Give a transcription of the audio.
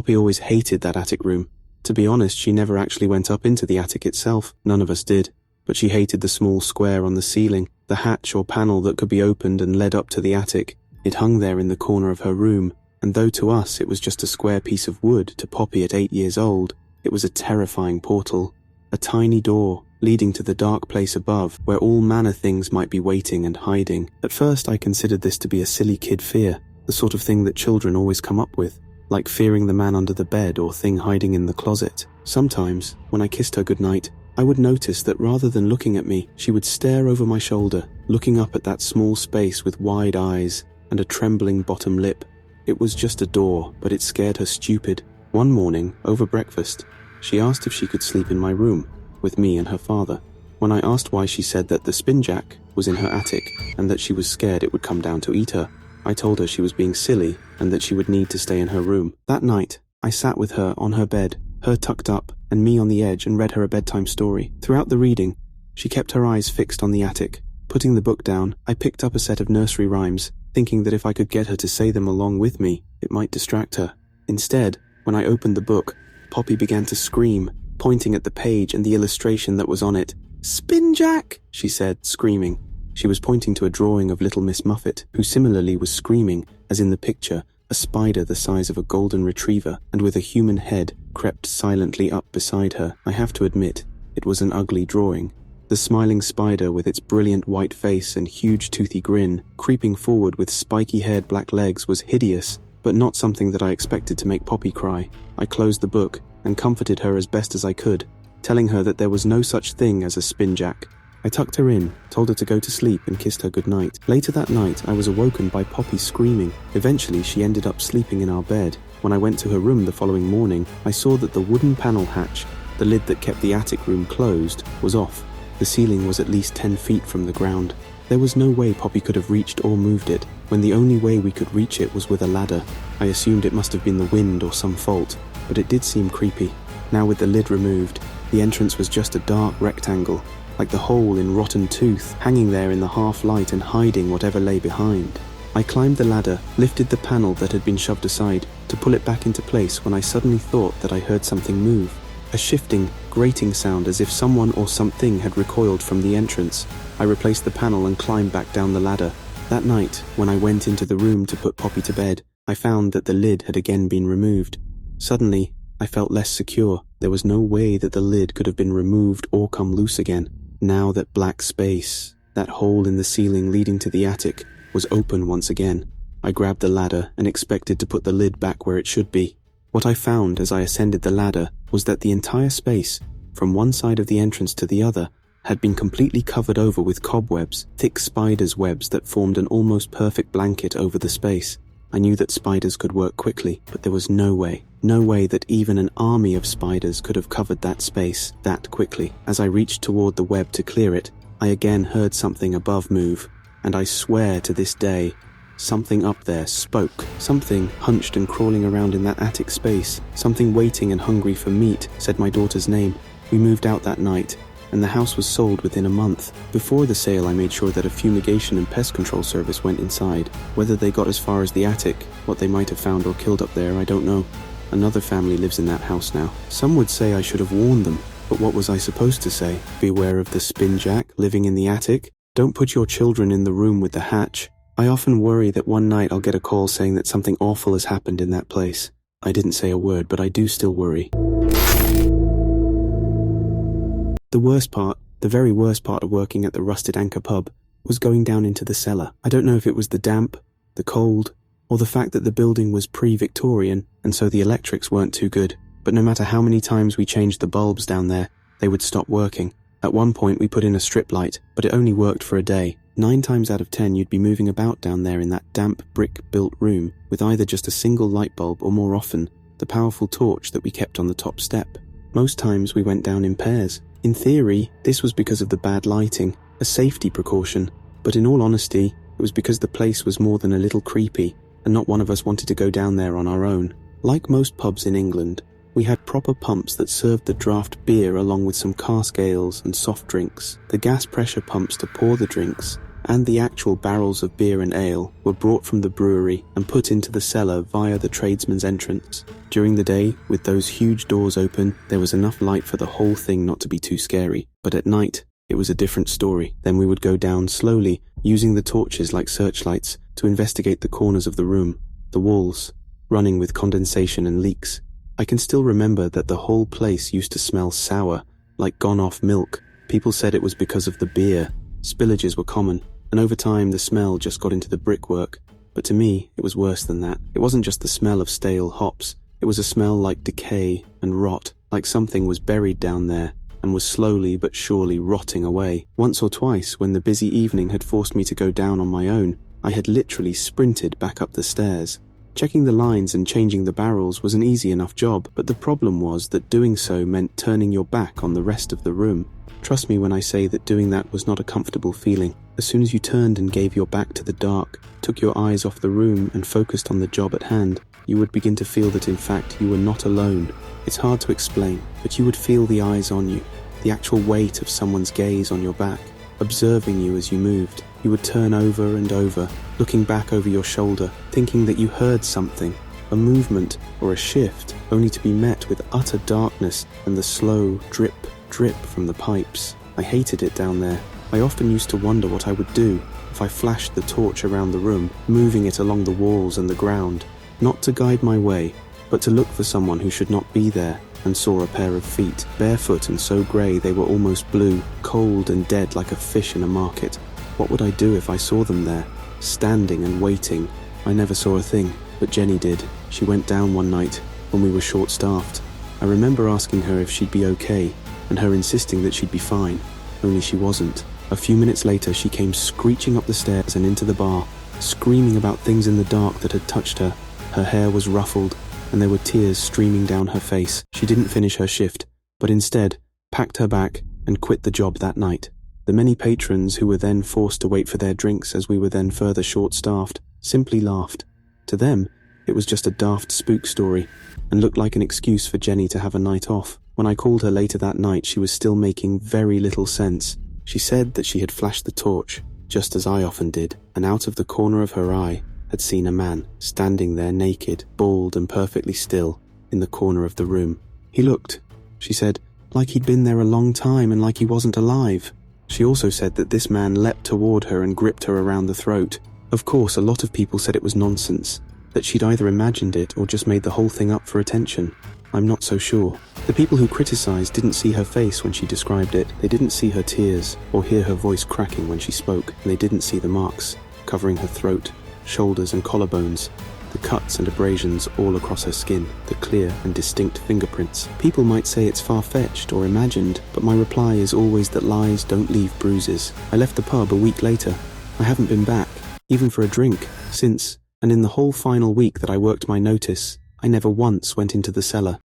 Poppy always hated that attic room. To be honest, she never actually went up into the attic itself. None of us did. But she hated the small square on the ceiling, the hatch or panel that could be opened and led up to the attic. It hung there in the corner of her room, and though to us it was just a square piece of wood, to Poppy at 8 years old, it was a terrifying portal. A tiny door, leading to the dark place above, where all manner things might be waiting and hiding. At first I considered this to be a silly kid fear, the sort of thing that children always come up with, like fearing the man under the bed or thing hiding in the closet. Sometimes, when I kissed her goodnight, I would notice that rather than looking at me, she would stare over my shoulder, looking up at that small space with wide eyes and a trembling bottom lip. It was just a door, but it scared her stupid. One morning, over breakfast, she asked if she could sleep in my room, with me and her father. When I asked why, she said that the spin jack was in her attic and that she was scared it would come down to eat her. I told her she was being silly and that she would need to stay in her room. That night, I sat with her on her bed, her tucked up and me on the edge, and read her a bedtime story. Throughout the reading, she kept her eyes fixed on the attic. Putting the book down, I picked up a set of nursery rhymes, thinking that if I could get her to say them along with me, it might distract her. Instead, when I opened the book, Poppy began to scream, pointing at the page and the illustration that was on it. "Spin Jack!" she said, screaming. She was pointing to a drawing of Little Miss Muffet, who similarly was screaming, as in the picture, a spider the size of a golden retriever and with a human head crept silently up beside her. I have to admit, it was an ugly drawing. The smiling spider with its brilliant white face and huge toothy grin, creeping forward with spiky-haired black legs, was hideous, but not something that I expected to make Poppy cry. I closed the book and comforted her as best as I could, telling her that there was no such thing as a spin jack. I tucked her in, told her to go to sleep, and kissed her goodnight. Later that night, I was awoken by Poppy screaming. Eventually, she ended up sleeping in our bed. When I went to her room the following morning, I saw that the wooden panel hatch, the lid that kept the attic room closed, was off. The ceiling was at least 10 feet from the ground. There was no way Poppy could have reached or moved it, when the only way we could reach it was with a ladder. I assumed it must have been the wind or some fault, but it did seem creepy. Now with the lid removed, the entrance was just a dark rectangle, like the hole in Rotten Tooth, hanging there in the half-light and hiding whatever lay behind. I climbed the ladder, lifted the panel that had been shoved aside, to pull it back into place when I suddenly thought that I heard something move. A shifting, grating sound as if someone or something had recoiled from the entrance. I replaced the panel and climbed back down the ladder. That night, when I went into the room to put Poppy to bed, I found that the lid had again been removed. Suddenly, I felt less secure. There was no way that the lid could have been removed or come loose again. Now that black space, that hole in the ceiling leading to the attic, was open once again. I grabbed the ladder and expected to put the lid back where it should be. What I found as I ascended the ladder was that the entire space, from one side of the entrance to the other, had been completely covered over with cobwebs, thick spiders' webs that formed an almost perfect blanket over the space. I knew that spiders could work quickly, but there was no way that even an army of spiders could have covered that space that quickly. As I reached toward the web to clear it, I again heard something above move, and I swear to this day, something up there spoke. Something hunched and crawling around in that attic space, something waiting and hungry for meat, said my daughter's name. We moved out that night, and the house was sold within a month. Before the sale, I made sure that a fumigation and pest control service went inside. Whether they got as far as the attic, what they might have found or killed up there, I don't know. Another family lives in that house now. Some would say I should have warned them, but what was I supposed to say? Beware of the spin jack living in the attic? Don't put your children in the room with the hatch. I often worry that one night I'll get a call saying that something awful has happened in that place. I didn't say a word, but I do still worry. The worst part, the very worst part of working at the Rusted Anchor pub, was going down into the cellar. I don't know if it was the damp, the cold, or the fact that the building was pre-Victorian and so the electrics weren't too good, but no matter how many times we changed the bulbs down there, they would stop working. At one point we put in a strip light, but it only worked for a day. 9 times out of 10 you'd be moving about down there in that damp brick-built room with either just a single light bulb or, more often, the powerful torch that we kept on the top step. Most times we went down in pairs. In theory, this was because of the bad lighting, a safety precaution, but in all honesty, it was because the place was more than a little creepy, and not one of us wanted to go down there on our own. Like most pubs in England, we had proper pumps that served the draft beer along with some cask ales and soft drinks, the gas pressure pumps to pour the drinks, And the actual barrels of beer and ale were brought from the brewery and put into the cellar via the tradesman's entrance. During the day, with those huge doors open, there was enough light for the whole thing not to be too scary. But at night, it was a different story. Then we would go down slowly, using the torches like searchlights to investigate the corners of the room, the walls, running with condensation and leaks. I can still remember that the whole place used to smell sour, like gone-off milk. People said it was because of the beer. Spillages were common, and over time the smell just got into the brickwork. But to me, it was worse than that. It wasn't just the smell of stale hops. It was a smell like decay and rot, like something was buried down there and was slowly but surely rotting away. Once or twice, when the busy evening had forced me to go down on my own, I had literally sprinted back up the stairs. Checking the lines and changing the barrels was an easy enough job, but the problem was that doing so meant turning your back on the rest of the room. Trust me when I say that doing that was not a comfortable feeling. As soon as you turned and gave your back to the dark, took your eyes off the room and focused on the job at hand, you would begin to feel that in fact you were not alone. It's hard to explain, but you would feel the eyes on you, the actual weight of someone's gaze on your back, observing you as you moved. You would turn over and over, looking back over your shoulder, thinking that you heard something, a movement or a shift, only to be met with utter darkness and the slow drip, drip from the pipes. I hated it down there. I often used to wonder what I would do if I flashed the torch around the room, moving it along the walls and the ground, not to guide my way, but to look for someone who should not be there, and saw a pair of feet, barefoot and so grey they were almost blue, cold and dead like a fish in a market. What would I do if I saw them there, standing and waiting? I never saw a thing, but Jenny did. She went down one night when we were short-staffed. I remember asking her if she'd be okay, and her insisting that she'd be fine, only she wasn't. A few minutes later, she came screeching up the stairs and into the bar, screaming about things in the dark that had touched her. Her hair was ruffled, and there were tears streaming down her face. She didn't finish her shift, but instead packed her back and quit the job that night. The many patrons who were then forced to wait for their drinks as we were then further short-staffed simply laughed. To them, it was just a daft spook story, and looked like an excuse for Jenny to have a night off. When I called her later that night, she was still making very little sense. She said that she had flashed the torch, just as I often did, and out of the corner of her eye had seen a man standing there naked, bald and perfectly still, in the corner of the room. He looked, she said, like he'd been there a long time and like he wasn't alive. She also said that this man leapt toward her and gripped her around the throat. Of course, a lot of people said it was nonsense, that she'd either imagined it or just made the whole thing up for attention. I'm not so sure. The people who criticized didn't see her face when she described it. They didn't see her tears or hear her voice cracking when she spoke, and they didn't see the marks covering her throat, shoulders and collarbones, the cuts and abrasions all across her skin, the clear and distinct fingerprints. People might say it's far-fetched or imagined, but my reply is always that lies don't leave bruises. I left the pub a week later. I haven't been back, even for a drink, since, and in the whole final week that I worked my notice, I never once went into the cellar.